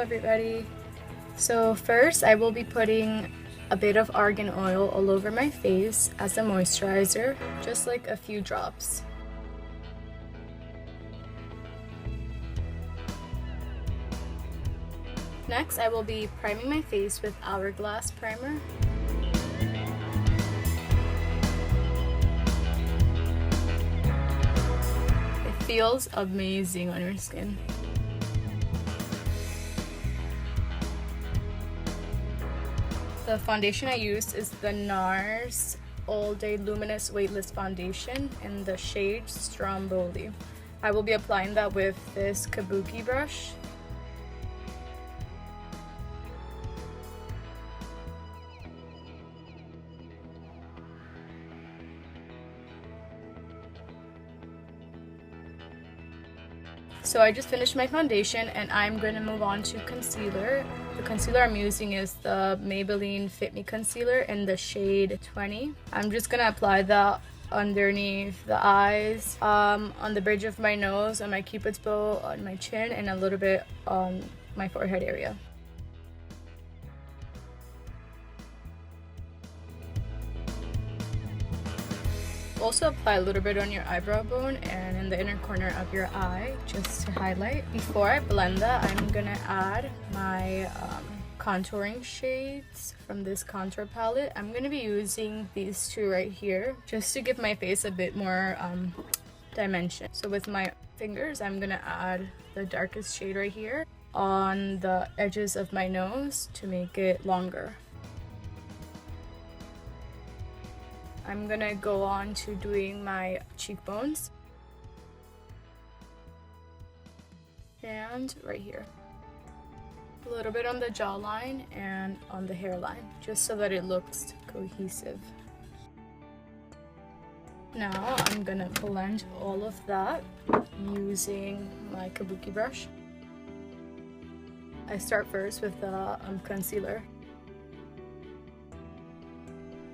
everybody. So first I will be putting a bit of argan oil all over my face as a moisturizer, just like a few drops. Next I will be priming my face with Hourglass primer. It feels amazing on your skin. The foundation I used is the Nars All Day Luminous Weightless Foundation in the shade Stromboli. I will be applying that with this Kabuki brush. So I just finished my foundation and I'm going to move on to concealer. The concealer I'm using is the Maybelline FIT ME concealer in the shade 20. I'm just going to apply that underneath the eyes, on the bridge of my nose, on my cupid's bow, on my chin, and a little bit on my forehead area. Also apply a little bit on your eyebrow bone and in the inner corner of your eye just to highlight. Before I blend that, I'm gonna add my contouring shades from this contour palette. I'm gonna be using these two right here just to give my face a bit more dimension. So with my fingers, I'm gonna add the darkest shade right here on the edges of my nose to make it longer. I'm gonna go on to doing my cheekbones and right here. A little bit on the jawline and on the hairline, just so that it looks cohesive. Now I'm gonna blend all of that using my Kabuki brush. I start first with the concealer.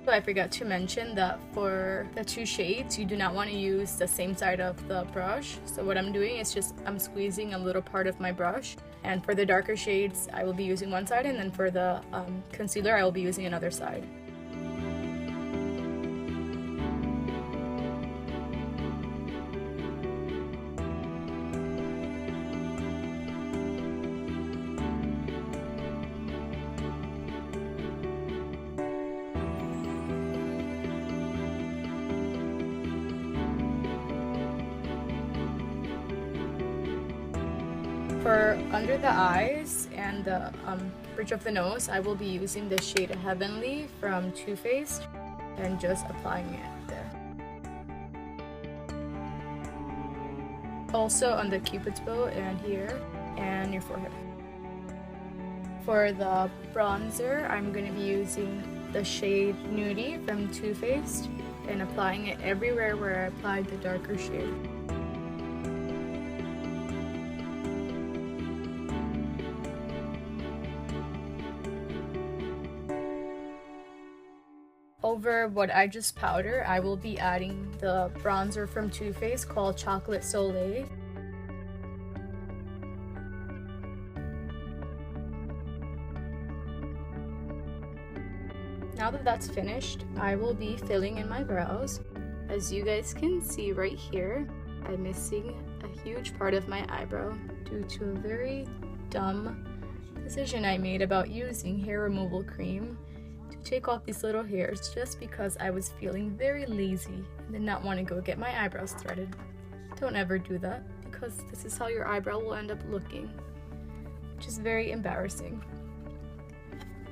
I forgot to mention that for the two shades, you do not want to use the same side of the brush. So what I'm doing is just I'm squeezing a little part of my brush. And for the darker shades, I will be using one side, and then for the concealer, I will be using another side. For under the eyes and the bridge of the nose, I will be using the shade Heavenly from Toofaced and just applying it there. Also on the cupid's bow and here and your forehead. For the bronzer, I'm going to be using the shade Nudie from Toofaced and applying it everywhere where I applied the darker shade. Over what I just powdered, I will be adding the bronzer from Toofaced called Chocolate Soleil. Now that that's finished, I will be filling in my brows. As you guys can see right here, I'm missing a huge part of my eyebrow due to a very dumb decision I made about using hair removal cream to take off these little hairs just because I was feeling very lazy and did not want to go get my eyebrows threaded. Don't ever do that, because this is how your eyebrow will end up looking, which is very embarrassing.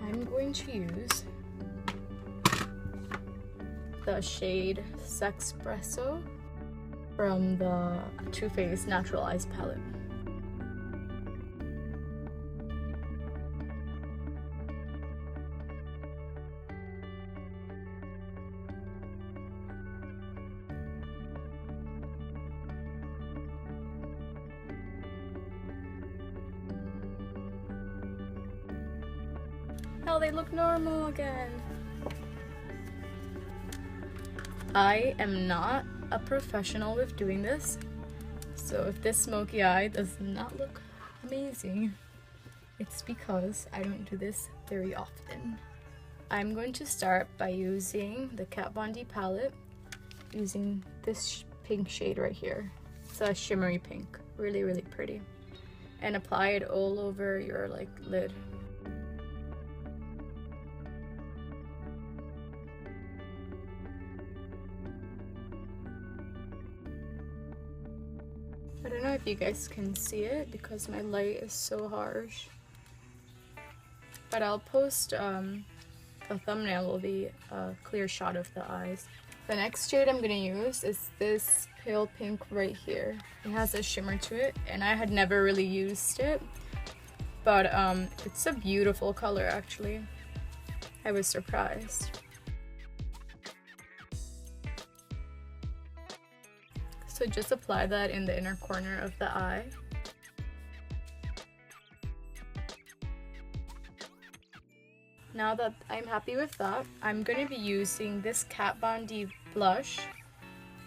I'm going to use the shade SEXPRESSO from the Toofaced Natural Eyes palette. Now they look normal again. I am not a professional with doing this, so if this smoky eye does not look amazing, It's because I don't do this very often. I'm going to start by using the Kat Von D palette, using this pink shade right here. It's a shimmery pink, really, really pretty. And apply it all over your like lid. I don't know if you guys can see it because my light is so harsh. But I'll post the thumbnail will be a clear shot of the eyes. The next shade I'm gonna use is this pale pink right here. It has a shimmer to it, and I had never really used it, but it's a beautiful color actually. I was surprised. So just apply that in the inner corner of the eye. Now that I'm happy with that, I'm going to be using this Kat Von D blush.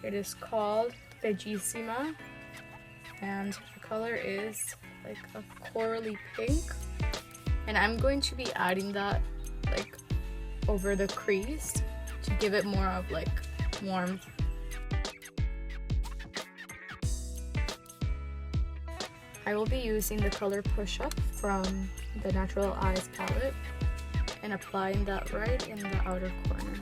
It is called BELLISIMA, and the color is like a corally pink. And I'm going to be adding that like over the crease to give it more of like warmth. I will be using the color Push Up from the Natural Eyes palette and applying that right in the outer corner.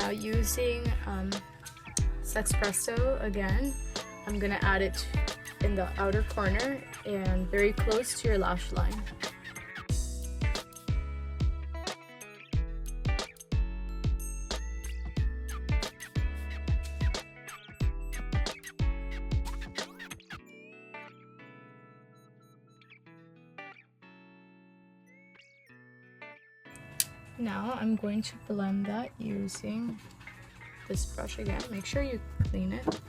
Now using SEXPRESSO again, I'm gonna add it in the outer corner and very close to your lash line. Now I'm going to blend that using this brush again. Make sure you clean it.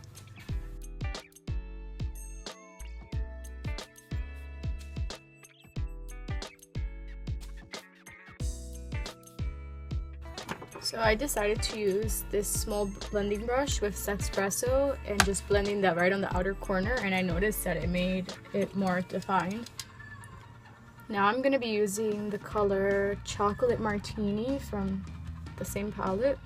So I decided to use this small blending brush with SEXPRESSO and just blending that right on the outer corner, and I noticed that it made it more defined. Now I'm going to be using the color Chocolate Martini from the same palette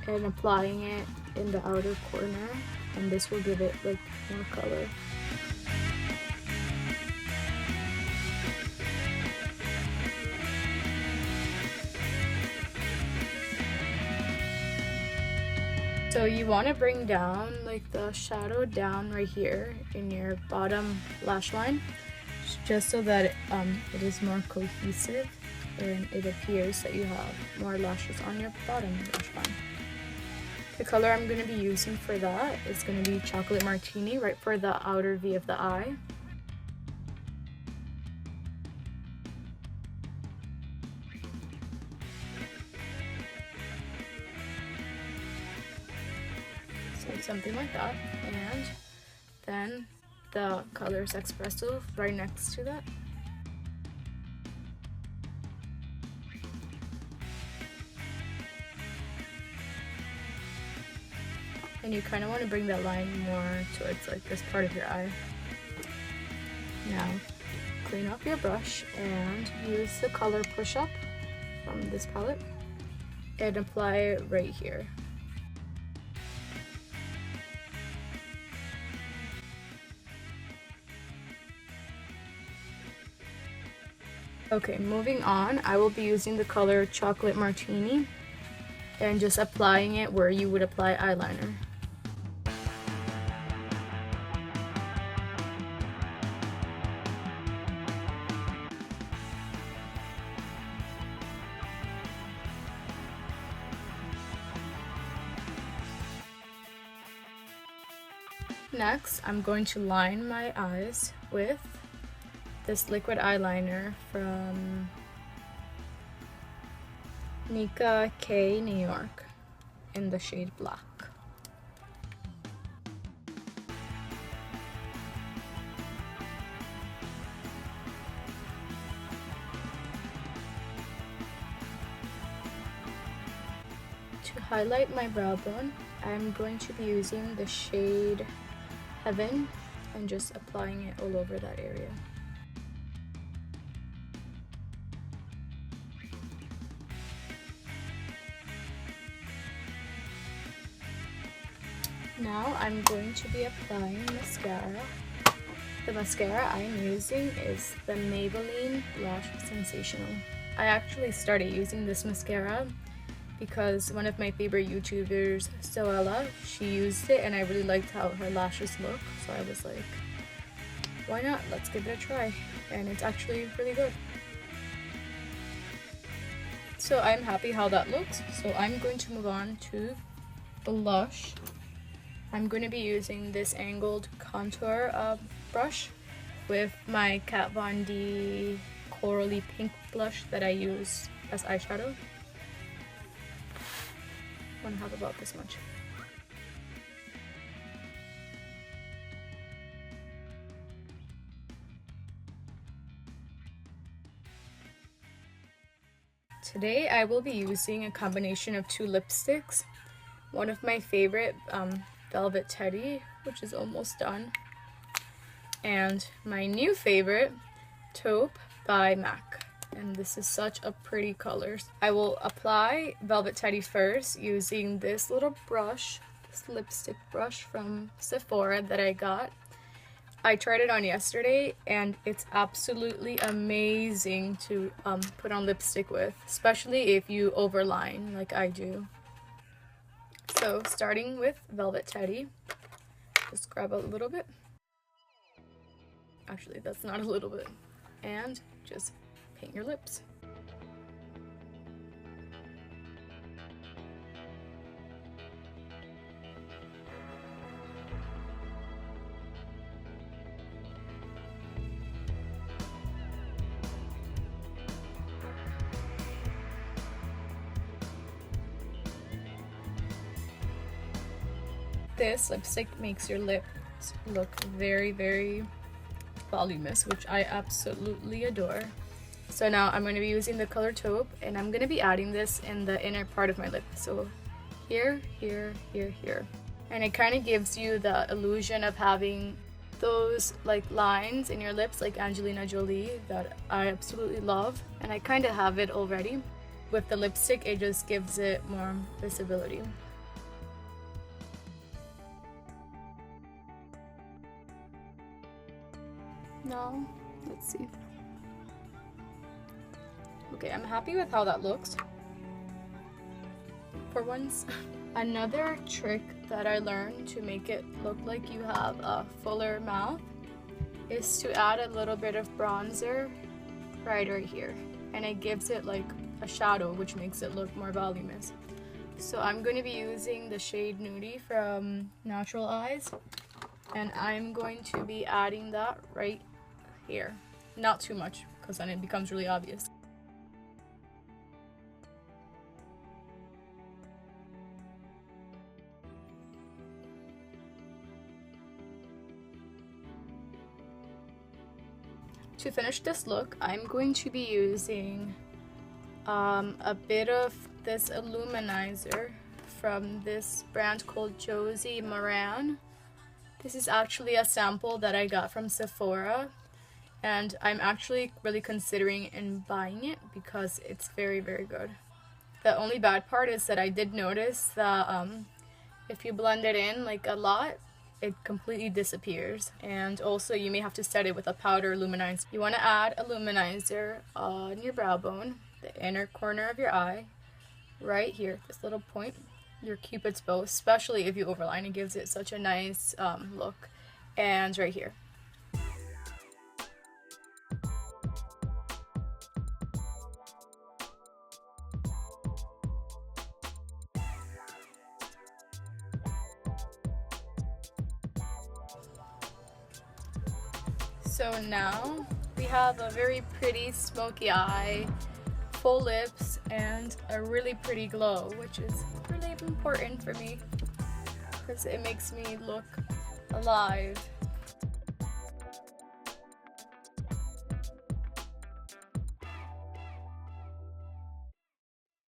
and applying it in the outer corner, and this will give it like more color. So you want to bring down like the shadow down right here in your bottom lash line, just so that it is more cohesive and it appears that you have more lashes on your bottom lash line. The color I'm going to be using for that is going to be Chocolate Martini, right for the outer V of the eye. So something like that, and then the color SEXPRESSO right next to that. And you kind of want to bring that line more towards like this part of your eye. Now, clean off your brush and use the color Push Up from this palette and apply it right here. Okay, moving on, I will be using the color Chocolate Martini and just applying it where you would apply eyeliner. Next, I'm going to line my eyes with this liquid eyeliner from Nikka K New York in the shade Black. To highlight my brow bone, I'm going to be using the shade Heaven and just applying it all over that area. Now I'm going to be applying mascara. The mascara I am using is the Maybelline Lash Sensational. I actually started using this mascara because one of my favorite YouTubers, Soleil, she used it and I really liked how her lashes look. So I was like, why not? Let's give it a try. And it's actually really good. So I'm happy how that looks. So I'm going to move on to blush. I'm going to be using this angled contour brush with my Kat Von D corally pink blush that I use as eyeshadow. I want to have about this much. Today I will be using a combination of two lipsticks. One of my favorite, Velvet Teddy, which is almost done, and my new favorite, Taupe by MAC. And this is such a pretty color. I will apply Velvet Teddy first using this little brush, this lipstick brush from Sephora that I got. I tried it on yesterday and it's absolutely amazing to put on lipstick with, especially if you overline like I do. So starting with Velvet Teddy, just grab a little bit. Actually, that's not a little bit. And just paint your lips. This lipstick makes your lips look very, very voluminous, which I absolutely adore. So now I'm going to be using the color Taupe, and I'm going to be adding this in the inner part of my lip. So here, here, here, here. And it kind of gives you the illusion of having those like lines in your lips like Angelina Jolie that I absolutely love. And I kind of have it already. With the lipstick, it just gives it more visibility. Now, let's see. Okay, I'm happy with how that looks for once. Another trick that I learned to make it look like you have a fuller mouth is to add a little bit of bronzer right here. And it gives it like a shadow, which makes it look more voluminous. So I'm going to be using the shade Nudie from Natural Eyes. And I'm going to be adding that right here. Not too much, because then it becomes really obvious. To finish this look, I'm going to be using a bit of this Illuminizer from this brand called Josie Maran. This is actually a sample that I got from Sephora, and I'm actually really considering in buying it because it's very, very good. The only bad part is that I did notice that if you blend it in like a lot, it completely disappears. And also you may have to set it with a powder luminizer. You want to add a luminizer on your brow bone, the inner corner of your eye, right here, this little point, your cupid's bow, especially if you overline. It gives it such a nice look. And right here. So now we have a very pretty smoky eye, full lips, and a really pretty glow, which is really important for me because it makes me look alive.